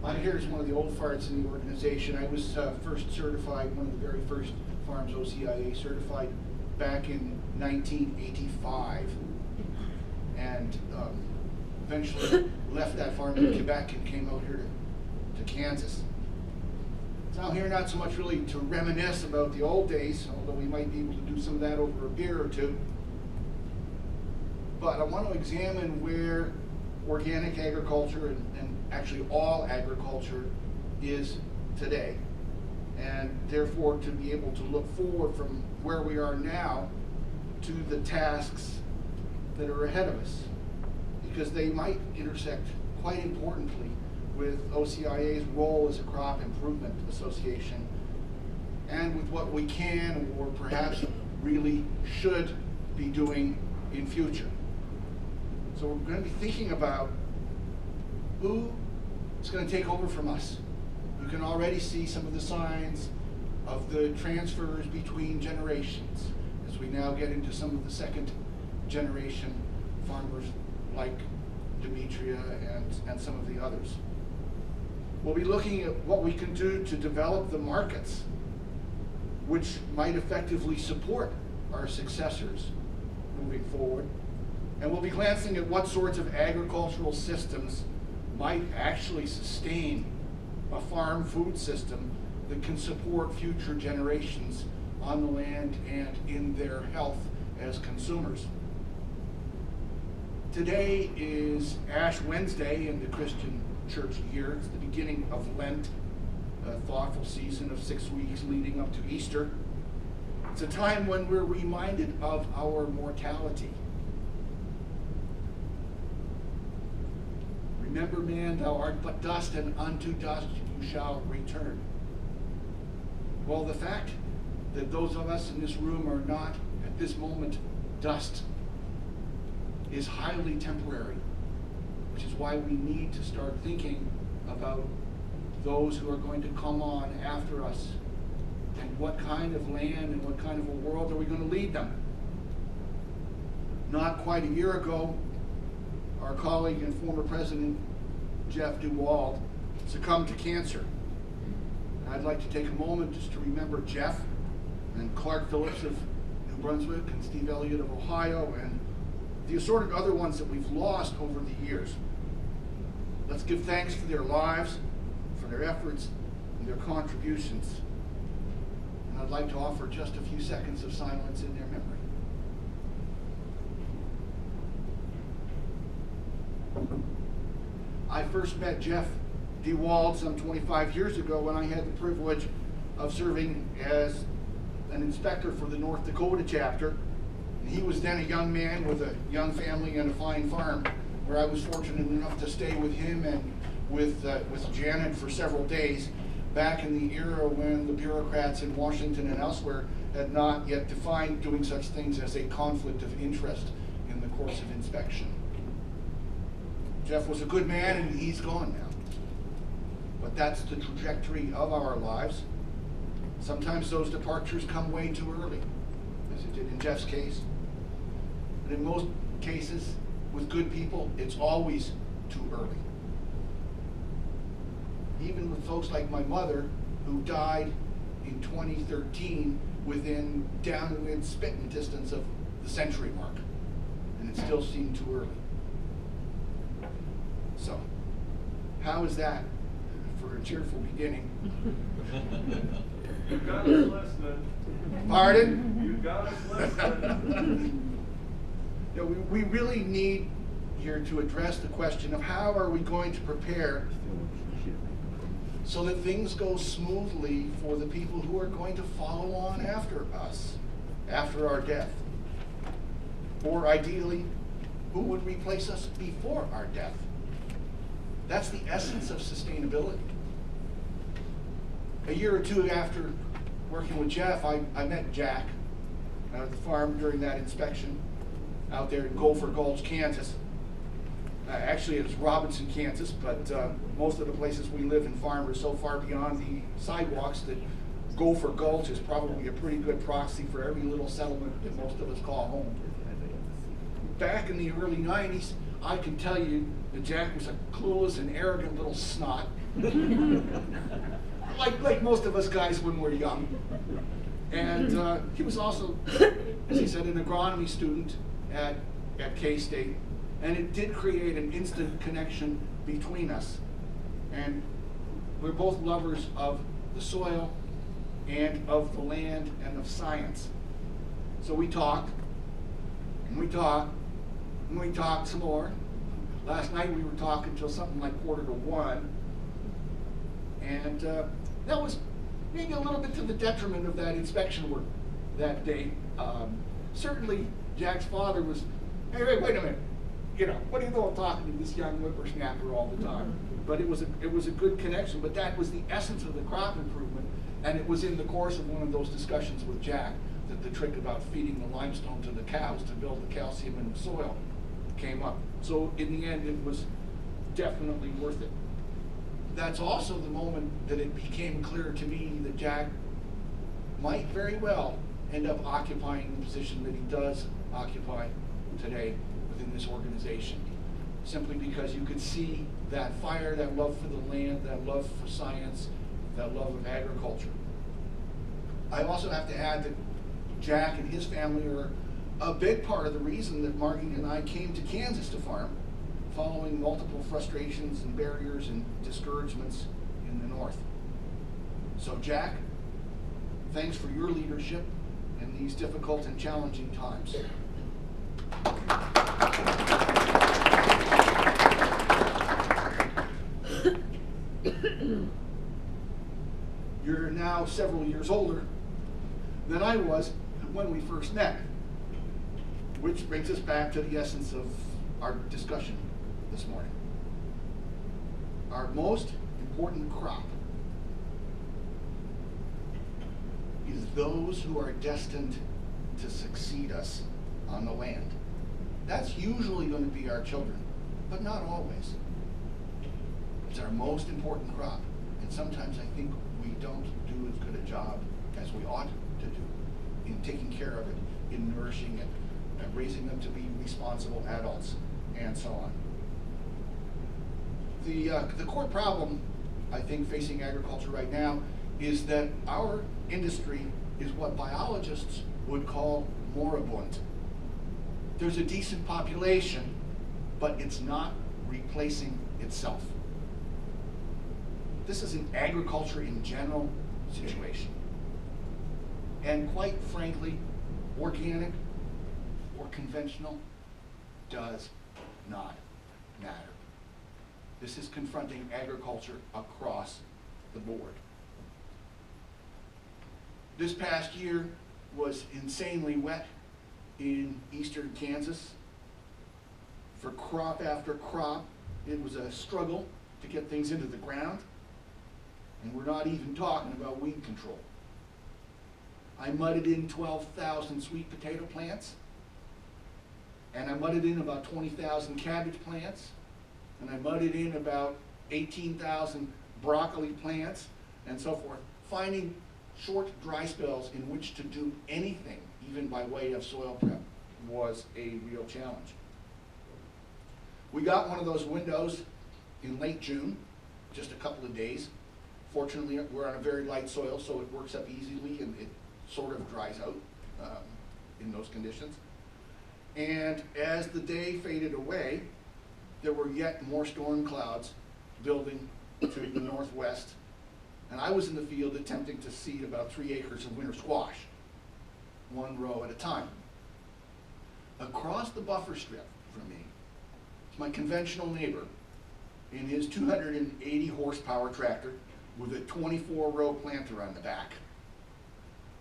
I'm here as one of the old farts in the organization. I was first certified, one of the very first farms OCIA certified back in 1985, and eventually left that farm in Quebec and came out here to Kansas. So I'm here not so much really to reminisce about the old days, although we might be able to do some of that over a beer or two, but I want to examine where organic agriculture and actually all agriculture is today, and therefore to be able to look forward from where we are now to the tasks that are ahead of us, because they might intersect quite importantly with OCIA's role as a crop improvement association and with what we can or perhaps really should be doing in future. So we're going to be thinking about who is going to take over from us. You can already see some of the signs of the transfers between generations as we now get into some of the second generation farmers like Demetria and some of the others. We'll be looking at what we can do to develop the markets which might effectively support our successors moving forward. And we'll be glancing at what sorts of agricultural systems might actually sustain a farm food system that can support future generations on the land and in their health as consumers. Today is Ash Wednesday in the Christian church year. It's the beginning of Lent, a thoughtful season of 6 weeks leading up to Easter. It's a time when we're reminded of our mortality. Remember, man, thou art but dust, and unto dust you shall return. Well, the fact that those of us in this room are not, at this moment, dust is highly temporary, which is why we need to start thinking about those who are going to come on after us and what kind of land and what kind of a world are we going to lead them. Not quite a year ago, our colleague and former president, Jeff DeWald, succumbed to cancer. And I'd like to take a moment just to remember Jeff and Clark Phillips of New Brunswick and Steve Elliott of Ohio and the assorted other ones that we've lost over the years. Let's give thanks for their lives, for their efforts, and their contributions. And I'd like to offer just a few seconds of silence in their memory. I first met Jeff DeWald some 25 years ago when I had the privilege of serving as an inspector for the North Dakota chapter. And he was then a young man with a young family and a fine farm, where I was fortunate enough to stay with him and with Janet for several days back in the era when the bureaucrats in Washington and elsewhere had not yet defined doing such things as a conflict of interest in the course of inspection. Jeff was a good man, and he's gone now. But that's the trajectory of our lives. Sometimes those departures come way too early, as it did in Jeff's case. But in most cases, with good people, it's always too early. Even with folks like my mother, who died in 2013 within downwind spitting distance of the century mark, and it still seemed too early. So, how is that for a cheerful beginning? You got us listening. Pardon? You got us listening. You know, we really need here to address the question of how are we going to prepare so that things go smoothly for the people who are going to follow on after us, after our death. Or ideally, who would replace us before our death? That's the essence of sustainability. A year or two after working with Jeff, I met Jack at the farm during that inspection out there in Gopher Gulch, Kansas. Actually, it's Robinson, Kansas, but most of the places we live and farm are so far beyond the sidewalks that Gopher Gulch is probably a pretty good proxy for every little settlement that most of us call home. back in the early 90s, I can tell you that Jack was a clueless and arrogant little snot. like most of us guys when we're young. And he was also, as he said, an agronomy student at K-State. And it did create an instant connection between us. And we're both lovers of the soil and of the land and of science. So we talked, and we talked, and we talked some more. Last night we were talking until something like 1:45. And that was maybe a little bit to the detriment of that inspection work that day. Certainly Jack's father was, hey, wait a minute. You know, what are you doing talking to this young whippersnapper all the time? But it was a good connection. But that was the essence of the crop improvement, and it was in the course of one of those discussions with Jack that the trick about feeding the limestone to the cows to build the calcium in the soil came up. So in the end, it was definitely worth it. That's also the moment that it became clear to me that Jack might very well end up occupying the position that he does occupy today within this organization, simply because you could see that fire, that love for the land, that love for science, that love of agriculture. I also have to add that Jack and his family are a big part of the reason that Margie and I came to Kansas to farm, following multiple frustrations and barriers and discouragements in the north. So Jack, thanks for your leadership in these difficult and challenging times. You're now several years older than I was when we first met, which brings us back to the essence of our discussion this morning. Our most important crop is those who are destined to succeed us on the land. That's usually going to be our children, but not always. It's our most important crop, and sometimes I think we don't do as good a job as we ought to do in taking care of it, in nourishing it, and raising them to be responsible adults, and so on. The core problem, I think, facing agriculture right now is that our industry is what biologists would call moribund. There's a decent population, but it's not replacing itself. This is an agriculture in general situation. And quite frankly, organic or conventional does not matter. This is confronting agriculture across the board. This past year was insanely wet in eastern Kansas. For crop after crop, it was a struggle to get things into the ground. And we're not even talking about weed control. I mudded in 12,000 sweet potato plants, and I mudded in about 20,000 cabbage plants, and I mudded in about 18,000 broccoli plants, and so forth, finding short dry spells in which to do anything, even by way of soil prep, was a real challenge. We got one of those windows in late June, just a couple of days. Fortunately, we're on a very light soil, so it works up easily and it sort of dries out in those conditions. And as the day faded away, there were yet more storm clouds building to the northwest. And I was in the field attempting to seed about 3 acres of winter squash, one row at a time. Across the buffer strip from me is my conventional neighbor in his 280 horsepower tractor with a 24-row planter on the back.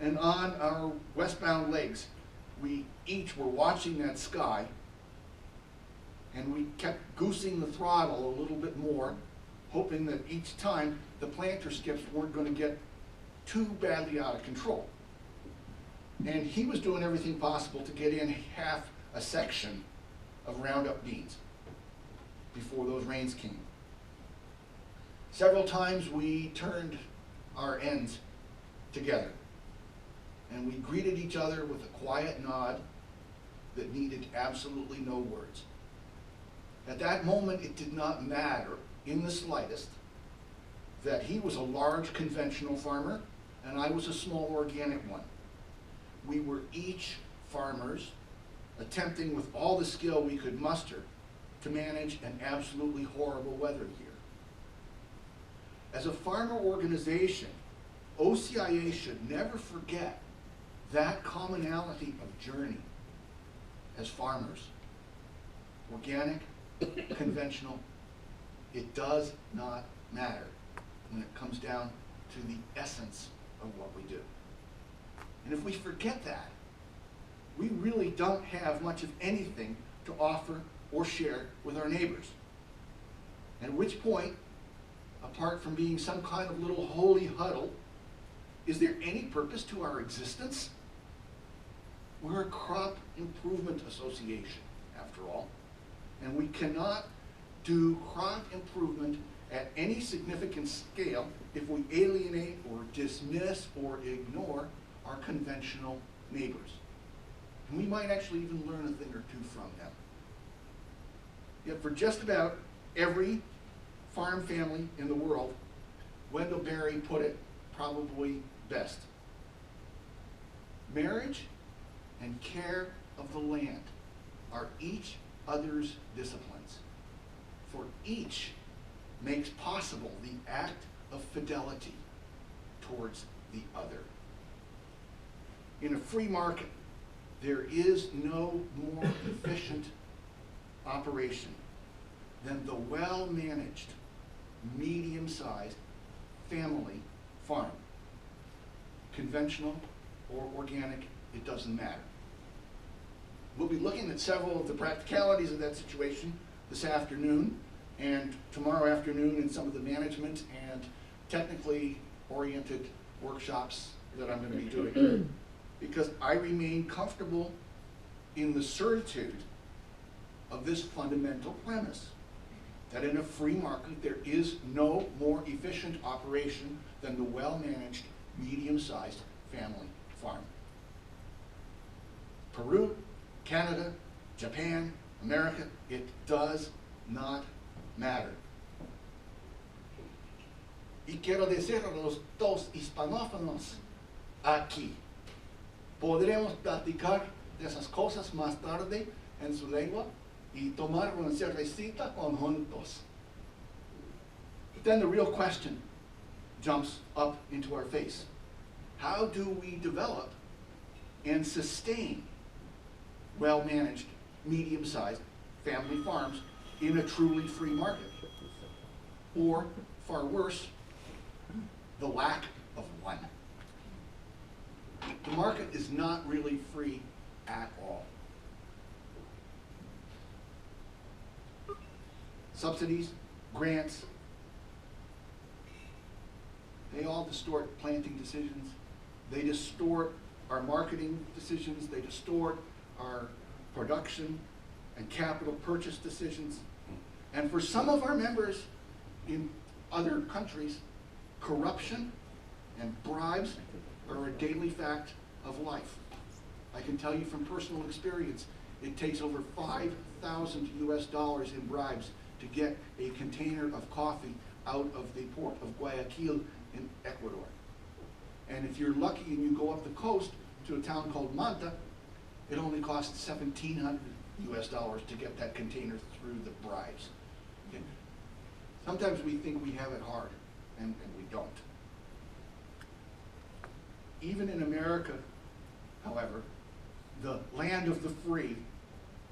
And on our westbound legs, we each were watching that sky, and we kept goosing the throttle a little bit more, hoping that each time the planter skips weren't going to get too badly out of control. And he was doing everything possible to get in half a section of Roundup beans before those rains came. Several times we turned our ends together, and we greeted each other with a quiet nod that needed absolutely no words. At that moment, it did not matter in the slightest that he was a large conventional farmer and I was a small organic one. We were each farmers attempting with all the skill we could muster to manage an absolutely horrible weather year. As a farmer organization, OCIA should never forget that commonality of journey as farmers. Organic, conventional, it does not matter when it comes down to the essence of what we do. And if we forget that, we really don't have much of anything to offer or share with our neighbors. At which point, apart from being some kind of little holy huddle, is there any purpose to our existence? We're a crop improvement association, after all, and we cannot do crop improvement at any significant scale if we alienate or dismiss or ignore our conventional neighbors. And we might actually even learn a thing or two from them. Yet for just about every farm family in the world, Wendell Berry put it probably best. Marriage and care of the land are each other's disciplines, for each makes possible the act of fidelity towards the other. In a free market, there is no more efficient operation than the well-managed, medium-sized family farm. Conventional or organic, it doesn't matter. We'll be looking at several of the practicalities of that situation this afternoon and tomorrow afternoon in some of the management and technically oriented workshops that I'm going to be doing. Because I remain comfortable in the certitude of this fundamental premise, that in a free market there is no more efficient operation than the well-managed, medium-sized family farm. Peru, Canada, Japan, America, it does not matter. Y quiero decir a los dos hispanófonos aquí, podremos platicar de esas cosas más tarde en su lengua y tomar una cervecita juntos. But then the real question jumps up into our face. How do we develop and sustain well-managed, medium-sized family farms in a truly free market? Or, far worse, the lack of one. The market is not really free at all. Subsidies, grants, they all distort planting decisions. They distort our marketing decisions. They distort our production and capital purchase decisions. And for some of our members in other countries, corruption and bribes are a daily fact of life. I can tell you from personal experience, it takes over $5,000 US in bribes to get a container of coffee out of the port of Guayaquil in Ecuador. And if you're lucky and you go up the coast to a town called Manta, it only costs $1,700 US to get that container through the bribes. Okay? Sometimes we think we have it hard, and we don't. Even in America, however, the land of the free,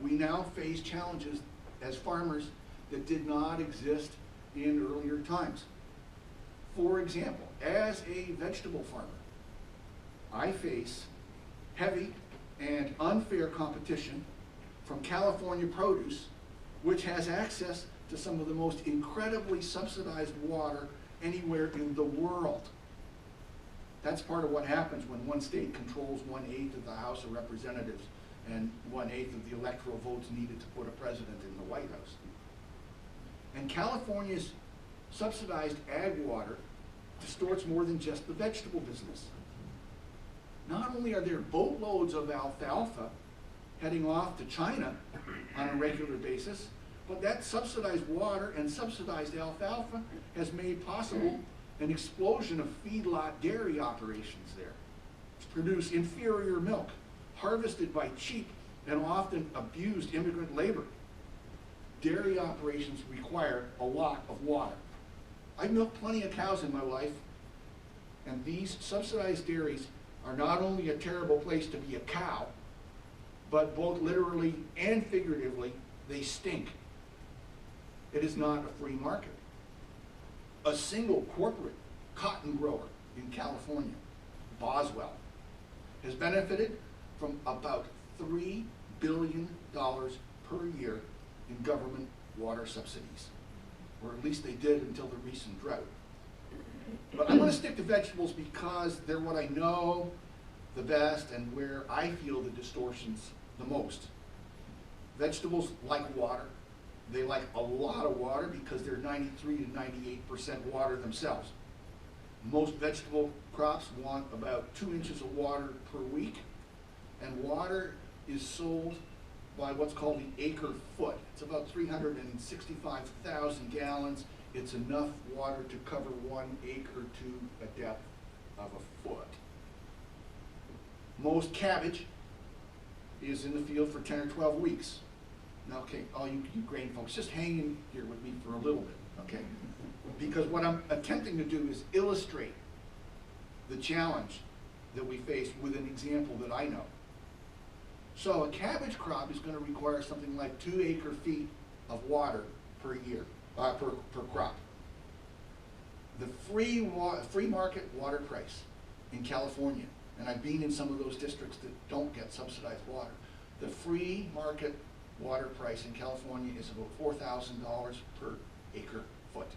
we now face challenges as farmers that did not exist in earlier times. For example, as a vegetable farmer, I face heavy and unfair competition from California produce, which has access to some of the most incredibly subsidized water anywhere in the world. That's part of what happens when one state controls 1/8 of the House of Representatives and 1/8 of the electoral votes needed to put a president in the White House. And California's subsidized ag water distorts more than just the vegetable business. Not only are there boatloads of alfalfa heading off to China on a regular basis. But that subsidized water and subsidized alfalfa has made possible an explosion of feedlot dairy operations there to produce inferior milk, harvested by cheap and often abused immigrant labor. Dairy operations require a lot of water. I've milked plenty of cows in my life, and these subsidized dairies are not only a terrible place to be a cow, but both literally and figuratively, they stink. It is not a free market. A single corporate cotton grower in California, Boswell, has benefited from about $3 billion per year in government water subsidies, or at least they did until the recent drought. But I'm going to stick to vegetables because they're what I know the best and where I feel the distortions the most. Vegetables like water. They like a lot of water because they're 93 to 98% water themselves. Most vegetable crops want about 2 inches of water per week, and water is sold by what's called the acre foot. It's about 365,000 gallons. It's enough water to cover 1 acre to a depth of a foot. Most cabbage is in the field for 10 or 12 weeks. Now, okay, all you grain folks, just hang in here with me for a little bit, okay? Because what I'm attempting to do is illustrate the challenge that we face with an example that I know. So a cabbage crop is going to require something like 2 acre feet of water per year, per crop. The free market water price in California, and I've been in some of those districts that don't get subsidized water, the free market water price in California is about $4,000 per acre foot.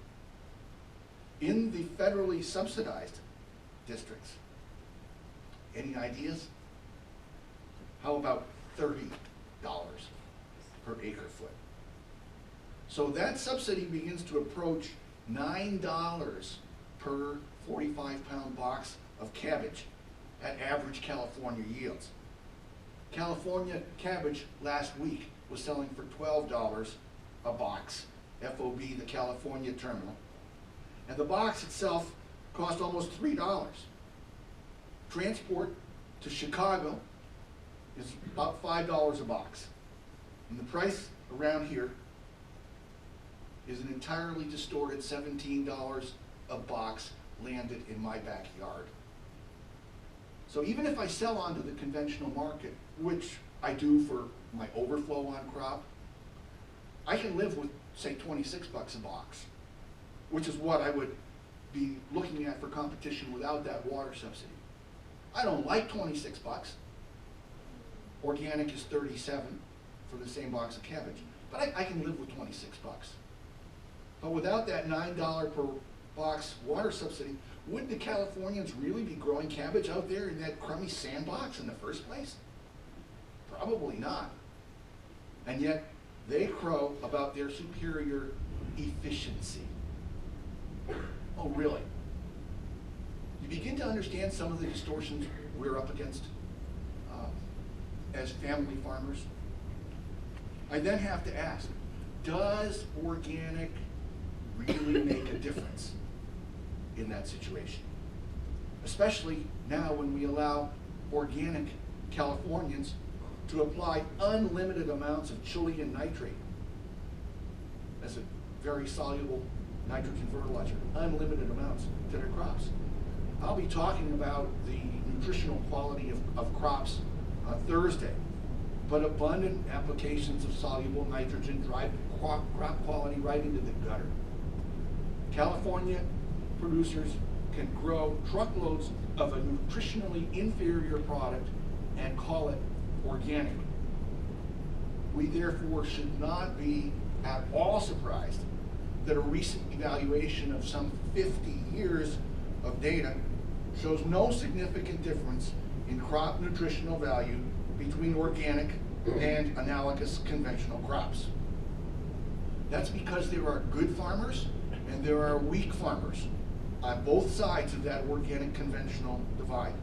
In the federally subsidized districts, any ideas? How about $30 per acre foot? So that subsidy begins to approach $9 per 45-pound box of cabbage at average California yields. California cabbage last week was selling for $12 a box, FOB, the California terminal. And the box itself cost almost $3. Transport to Chicago is about $5 a box. And the price around here is an entirely distorted $17 a box landed in my backyard. So even if I sell onto the conventional market, which I do for my overflow on crop, I can live with, say, 26 bucks a box, which is what I would be looking at for competition without that water subsidy. I don't like 26 bucks. Organic is 37 for the same box of cabbage, but I can live with 26 bucks. But without that $9 per box water subsidy, would the Californians really be growing cabbage out there in that crummy sandbox in the first place? Probably not. And yet, they crow about their superior efficiency. Oh, really? You begin to understand some of the distortions we're up against as family farmers. I then have to ask, does organic really make a difference in that situation? Especially now when we allow organic Californians to apply unlimited amounts of Chilean nitrate as a very soluble nitrogen fertilizer, unlimited amounts to their crops. I'll be talking about the nutritional quality of crops on Thursday, but abundant applications of soluble nitrogen drive crop quality right into the gutter. California producers can grow truckloads of a nutritionally inferior product and call it organic. We therefore should not be at all surprised that a recent evaluation of some 50 years of data shows no significant difference in crop nutritional value between organic and analogous conventional crops. That's because there are good farmers and there are weak farmers on both sides of that organic conventional divide.